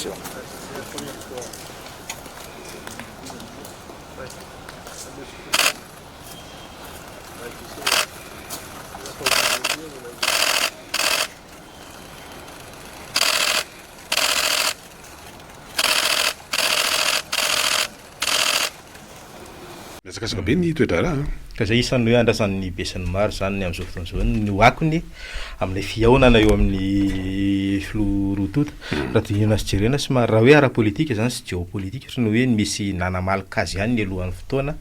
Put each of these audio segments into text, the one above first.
félicitations. Miazakazaka be ny toetra raha ka zay isan'ny hoe andrasan'ny besin'ny maro zany amin'izao fotoan'izao ny hoakony amin'ilay fihaonana eo amin'ny filoha rotota raha tohina sy jerena sy maro raha hoe ara-politika zany sy géopolitika ohatry ny hoe misy nanamalika azy ihany ny alohan'ny fotoana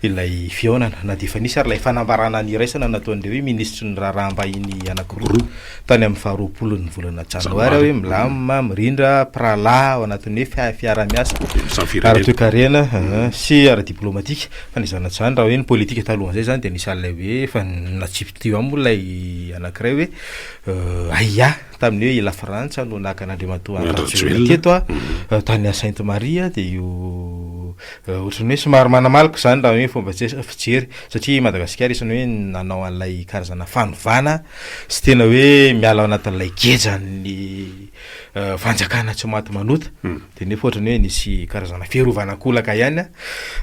ilay fihaonana na dia efa nisy ary ilay fanambarana ny iraisana nataon'ireo hoe ministry ny raharaham-bahiny anankiroa tany amin'ny faharoapolon'ny volana janoary hoe milamina mirindra prala ao anatin'ny hoe fiara-miasa ara-toekarena sy ara-diplomatika fa nizana zany raha hoe ny politika talohan'izay zany dia nisy an'ilay hoe efa natsipy teo aminy ilay anankiray hoe aia tamin'ny hoe ila frantsa no nakan'andriamatoa teto tany a Sainte Maria dia io ohatrany hoe somary manamalika zany raha hoe fomba fijery satria Madagasikara isany hoe nanao an'ilay karazana fanovana sy tena hoe miala ao anatin'ilay gejany fanjakana tsy maty manota dia nefa ohatrany hoe nisy karazana fiarovanankolaka ihany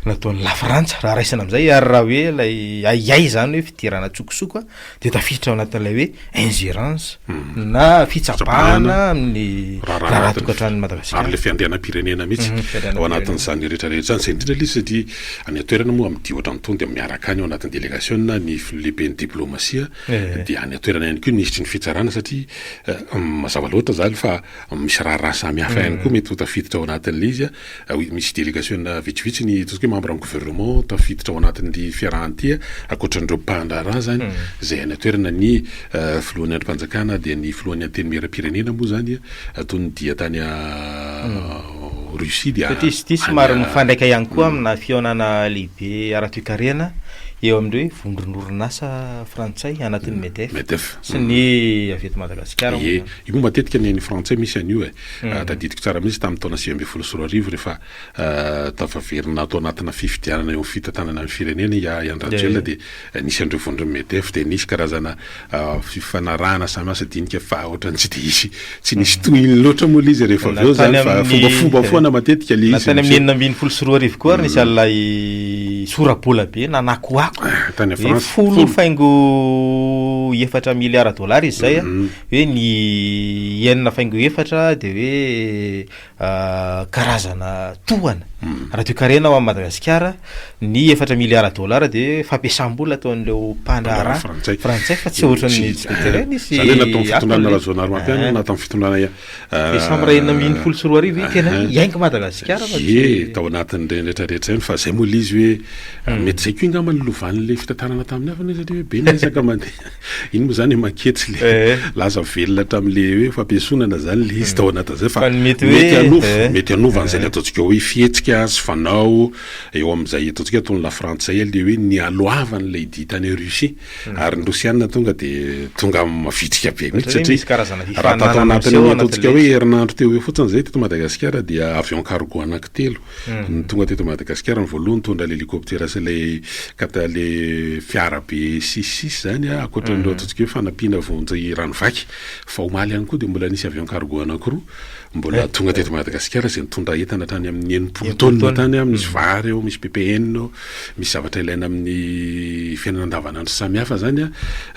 nataon'ny la Frantsa raha raisina amin'izay ary raha hoe ilay aiay zany hoe fidirana tsokosoko dia tafiditra ao anatin'ilay hoe ingérence na fitsapahana amin'ny raha tokantran'ny Madagasikara ary le fiandrianam-pirenena mihitsy ao anatin'izany rehetrarehetra zany zay indrindra ilay izy satria any atoerana moa amin'ny diotra ny tony dia miaraka any ao anatin'ny délégation ny lehiben'ny diplomasia dia any atoerana ihany koa nisitry ny fitsarana satria mazava loatra zany fa misy raha samy hafa ihany koa mety ho tafiditra ao anatin'ilay izy misy délégation vitsivitsy ny toska hoe membre amin'ny gouvernement tafiditra ao anatin'ny fiarahan'ity akoatran'ireo mpandara zany zay any atoerana ny filohan'ny andrim-panjakana dia ny filohan'ny anteny miera-pirenena moa zany toy ny dia tany Russie dia satria izy somary mifandraika ihany koa amina fihaonana lehibe ara-toekarena eo amin'ireo hoe vondron'orinasa frantsay anatin'ny MEDEF sy ny avy eto Madagasikara io moa matetika ny frantsay misy an'io tadidiko tsara mihitsy tamin'ny taona 2016 rehefa tafaverina atao anatina fifidianana eo amin'ny fitantanana amin'ny firenena iandrajela dia nisy an'ireo vondron'ny MEDEF dia nisy karazana fifanarahana samy asa dinika fa ohatrany tsy dia isy tsy nisy tohiny loatra moa ilay izy rehefa avy eo zany fa fombafomba foana matetika ilay izy natany amin'ny 424 koa ary nisy an'ilay sorabola be nanakoako tany a France folo faingo 4 miliara dollara izy zay hoe ny enina faingo 4 dia hoe karazana tohana raha toekarena ao amin'ny Madagasikara ny 4 miliara dollara dia fampiasam-bola ataon'ireo mpandara frantsay fa tsy ohatran'ny tsy terrain nisy zany natao fitondrana razonary mampiany natao fitondrana décembre 2024 tena iainga Madagasikara tao anatin'ireny rehetrarehetra zany fa zay moa ilay izy hoe mety zay koa ingamba nylovan'le fitantarana tamin'ny avana satria hoe be nisaka mandeha iny moa zany maketsy le laza velona hatramin'le hoe fampiasonana zany le izy tao anatin'izay fa mety anova an'izay le ataontsika hoe fihetsika sy fanao eo amin'izay ataontsika ataon'ny la France zay le hoe ny aloavan'ilay ditany Russie ary ny Rosiana tonga dia tonga mavitrika be mihitsy satria raha tato anatin'ny ataontsika hoe herinandro teo hoe fotsiny zay teto Madagasikara dia avion cargo anankitelo ny tonga teto Madagasikara ny voalohany tondra l'hélicoptère sy le fiara be 66 zany akoatran'ireo ataontsika hoe fanampiana vonjy ranovaky fa omaly ihany koa dia mbola nisy avion cargo anankiroa mbola tonga teto Madagasikara zay nitondra entana tany amin'ny 90 taonina tany misy vary eo misy PPN misy zavatra ilaina amin'ny fiainana andavanandro samy hafa zany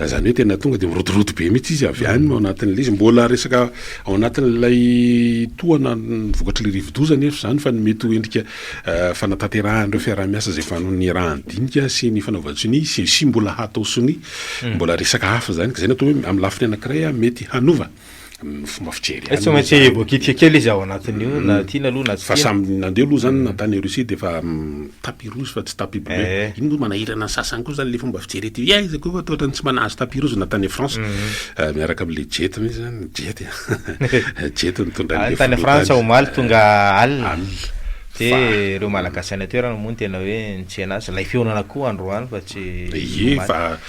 zany hoe tena tonga dia mirotoroto be mihitsy izy avy any ao anatin'ilay izy mbola resaka ao anatin'ilay tohana vokatra le rivodozany efa zany fa mety ho endrika fanataterahan'ireo fiara-miasa zay fanony rahandinika sy ny fanaovan-tsony sy mbola hatao sony mbola resaka hafa zany ka zay natao hoe amin'ny lafiny anankiray mety hanova fomba fijery tsy maintsy evokitika kely izy ao anatin'io na tiana aloha na fa samy nandeha aloha zany natany Russie dia fa tapis rouge fa tsy tapis bleu iny moa manahirana ny sasany koa zany le fomba fijery ty izy koa fa toatrany tsy manahazo tapis rouge natany France miaraka amin'le jet mihitsy zany jet nitondra tany France omaly tonga alina de reo malagasy any toerana moa tena hoe tsy anazy lay fihaonana koa androany fa tsy fa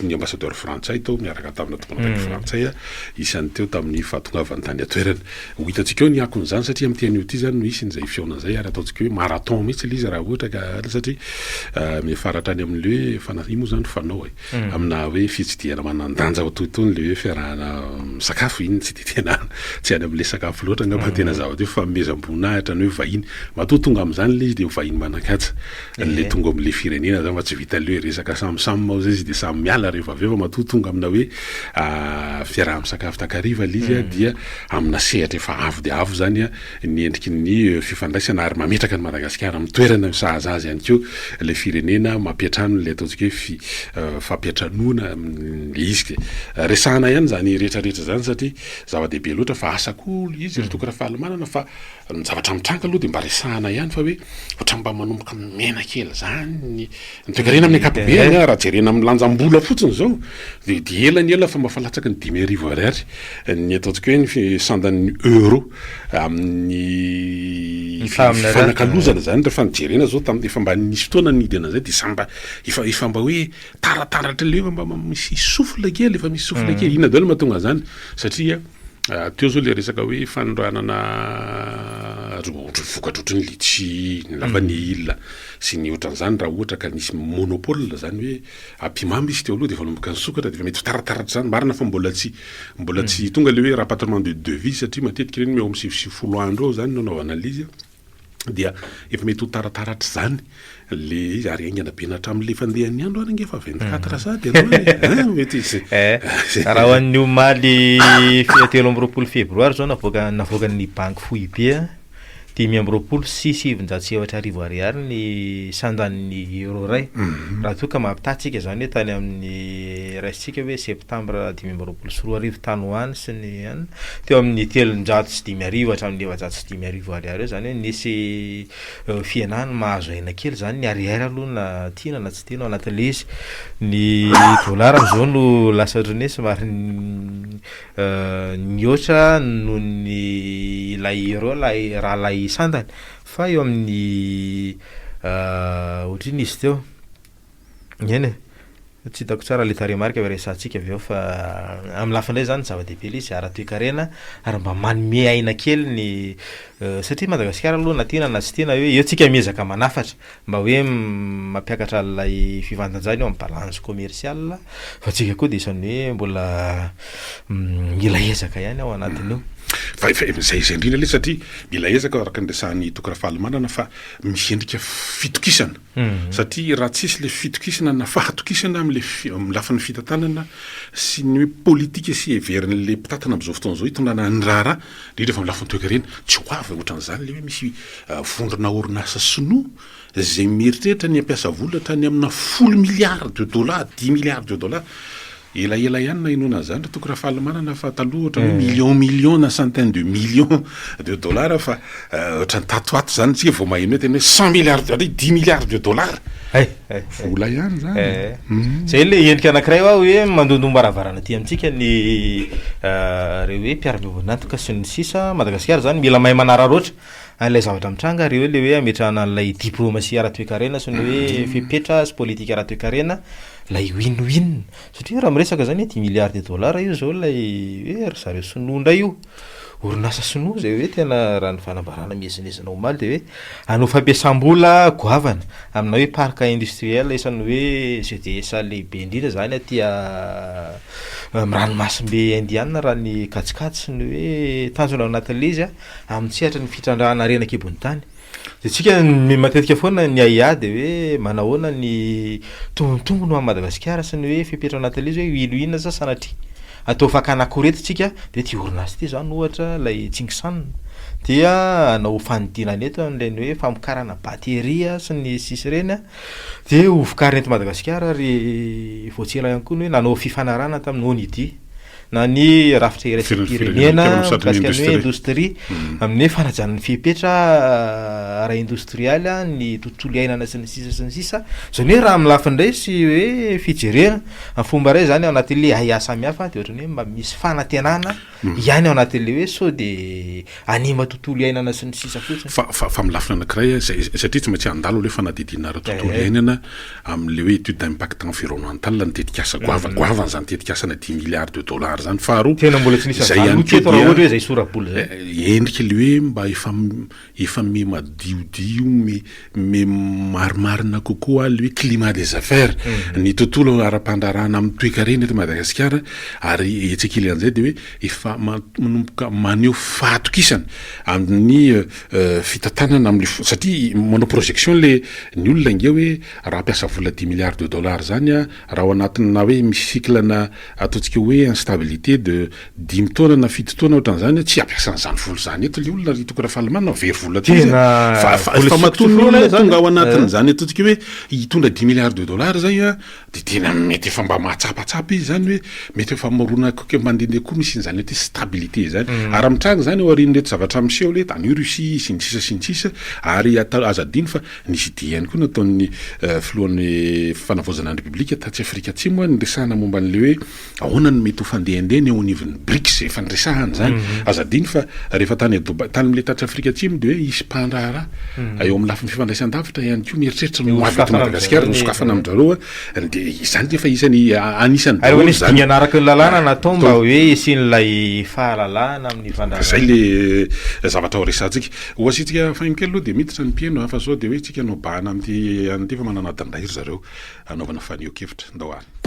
ny ambassadeur frantsay tao miaraka tamina tompon'apaky frantsay isan'ny teo tamin'ny fahatongavany tany atoerana ho hitantsika eo ny akon'izany satria amin'ny tian'io ty zany no isy n'izay fihaonan'izay ary ataontsika hoe marathon mihitsy le izy raha ohatra ka satria mifaratra any amin'le hoe io moa zany fanao amina hoe fitsidiana manandanja totoony le hoe fiarahana sakafo iny tsy de tena tsy any amin'le sakafo loatra ngamba tena zavatra fa mezam-boninahitra ny hoe vahiny matoa tonga amin'izany le izy de vahiny manan-katsa le tonga amin'le firenena zany fa tsy vita le hoe resaka samsamy mao zay izy de samy miala rehefa avy eo fa matoa tonga amina hoe fiaraha misakafo takariva le izy dia amina sehatra efa avo de avo zany ny endriky ny fifandraisana ary mametraka ny Madagasikara amin'ny toerana sahaza azy ihany keo le firenena mampiatrano le ataontsika hoe fampiatranoana le izy resahana ihany zany rehetrarehetra zany satria zava-dehibe loatra fa asako izy retokora fahalamanana fa ny zavatra mitranga aloha de mba resahana ihany fa hoe ohatra mba manomboka mena kely zany ny toekarena amin'ny akapobeany raha jerena amin'ny lanjam-bola fotsiny zao de elany ela fa mafalatsaka ny 10,000 ariary ny ataontsika hoe ny sandan'ny euro amin'ny fanakalozana zany rehefa nijerena zao tamin'ny efa mba nisy fotoana nidina zay de samba efa mba hoe tarataratra le mba misy sofla kely efa misy sofla kely ina daholo mahatonga zany satria teo zao le resaka hoe fanondranana vokatra ohatry ny litchi ny lavanille sy ny ohatran'izany raha ohatra ka nisy monopole zany hoe ampimamy izy teo aloha de vanomboka ny sokatra de mety tarataratra zany marina fa mbola tsy tonga le hoe rapatriement de devis satria matetika reny meo am'60 andro eo zany nanaovana lizy dia efa mety ho tarataratra zany le izy ary aingana be natramin'le fandehan'ny andro ary ngefa 24 sady ianao mety izy raha hoan'ny omaly 13 febroary zao navoaka ny banque FOIB 5,6 ariary ny sandan'ny euro ray raha toa ka mampitatsika zany hoe tany amin'ny raisitsika hoe septambra 5,4 tany hoany sy ny any teo amin'ny 305 hatramin'ny 705 ariary eo zany hoe nisy fianany mahazo aina kely zany ny ariary aloha na tiana na tsy tiana ao anatin'le izy ny dollara zao no lasa ohatrany somary nioatra noho ny lay euro raha lay sandany fa eo amin'ny ohatriny izy teo eny tsy hitako tsara le taremarika resahantsika avy eo fa amin'ny lafindray zany zava-dehibe le izy ara-toekarena ary mba manome aina kely ny satria Madagasikara aloha na tiana na tsy tiana hoe eo tsika miezaka manafatra mba hoe mampiakatra lay fivandanjany eo amin'ny balance commercial fa tsika koa de isany hoe mbola mila ezaka ihany ao anatin'io fa zay indrindra le satria mila ezaka araka ny resahan'ny tokara fahalamanana fa misy endrika fitokisana satria raha tsisy le fitokisana na fahatokisana am'le lafan'ny fitantanana sy ny hoe politika sy heverin'le mpitatana am'izao fotoana zao hitondrana ny raharaha indrindra fa amin'ny lafan'ny toekarena tsy ho avy ohatran'izany le hoe misy vondrona orinasa sinoa zay mieritreritra ny ampiasa vola hatrany amina 10 milliards de dollars 10 milliards de dollars elaela ihany na inona zany raha tokony raha fahalamanana fa taloha ohatra hoe million na centaine de millions de dollars fa ohatra ny tatoato zany tsika vao maheno hoe tena hoe 100 milliards de 10 milliards de dollars vola ihany zany zay le endrika anankiray ao hoe mandondombaravaranana ty amintsika ny reo hoe mpiara-mionantoka sy ny sisa Madagasikara zany mila mahay manararoatra an'ilay zavatra mitranga reo le hoe ametrahana an'ilay diplomatie ara-toekarena sy ny hoe fipetra sy politika ara-toekarena lay win-win satria raha miresaka zany hoe 10 milliards de dollars io zao lay hoe ry zareo sinoa ndray io orinasa sinoa zay hoe tena raha ny fanambarana miezinezina omaly de hoe anao fampiasam-bola goavana amina hoe parc industriel isany hoe CDS lehibe indrindra zany atya miranomasimbe indiana raha ny katsikatsy ny hoe tanjona ao anatin'le izy amin'ny tsihatra ny fitrandrahana renaka ebony tany de tsika matetika foana ny aia de hoe manahoana ny tombontongony ao Madagasikara sy ny hoe fipetra anatin'le izy hoe ino sa sanatria atao fakana koretitsika de ty orinasa ty zany ohatra lay Tsingisan dia anao fanidinana eto an'ilay ny hoe famokarana bateria sy ny sisy reny de ho vokarina eto Madagasikara ary voatsela ihany koa ny hoe nanao fifanarana tamin'ny ONUD na ny rafitra iraisam-pirenena Firenena mikasika ny hoe industrie. indostria amin'ny hoe fanajan'ny fipetra ara industrialy ny tontolo iainana sy ny sisa zany hoe raha milafindray sy hoe fijerena fomba ray zany ao anatin'le aya samihafa de ohatrany hoe mba misy fanantenana ihany ao anatin'le hoe sao de anima tontolo iainana sy ny sisa fotsiny fa milafina anankiray satria tsy maintsy andalo le fanadidina ara tontolo iainana amin'le hoe étude d'impact environnemental ny tetikasa goavany zany tetikasana 10 milliards de dollars zany faharoa tena mbola tsy nisy Zay ihany teto koa raha dia- ohatra hoe zay soraboly zay endrika le hoe mba efa me madiodio me marimarina kokoa le hoe climat des affaires ny tontolo ara-pandrarana amin'ny toekarena eto Madagasikara ary etsakely an'izay de hoe efa manomboka maneho fahatokisana amin'ny fitantanana amin'ny satria manao projection le ny olona inge hoe raha ampiasa vola 10 milliards de dollars zany a raha ao anatina hoe misy cyclena ataontsika hoe instabilité de 10 taona na 7 taona ohatran'izany tsy ampiasa an'izany vola zany eto le olona hitako raha fahalamana very vola fa matony olona tonga ao anatin'izany ataontsika hoe hitondra 10 milliards de dollars zay a de tena mety efa mba mahatsapatsapa izy zany hoe mety efa morona koke mandehandeha koa misy zany hoe stabilité zany ary mitranga zany ao aorian'ny reto zavatra miseho le tany Russie sy ny sisa ary azadiny fa nisy dia ihany koa nataon'ny filohan'ny fanavozana ny république tatsy Afrika Atsimo ny resahana momba an'le hoe ahoana ny mety ho fandehandeha ny ao anivon'ny BRICS efa niresahana zany azadiny fa rehefa tany am'le tatsy Afrika Atsimo de hoe isy mpandraharaha eo amin'ny lafiny fifandraisan-davitra ihany koa mieritreritra no avy eto Madagasikara nosokafana amin'zareo de izany defa isany anisan'ny ary hoe nisy dimy anaraka ny lalàna natao mba hoe isian'ilay fahalalàna amin'ny fandraharaha zay le zavatra ho resantsika oasitsika fahinkely aloha de miditra ny mpieno fa sao de hoe tsika no bahana amin'ity fa manana dandahiro zareo anaovana fanio-kevitra ndao any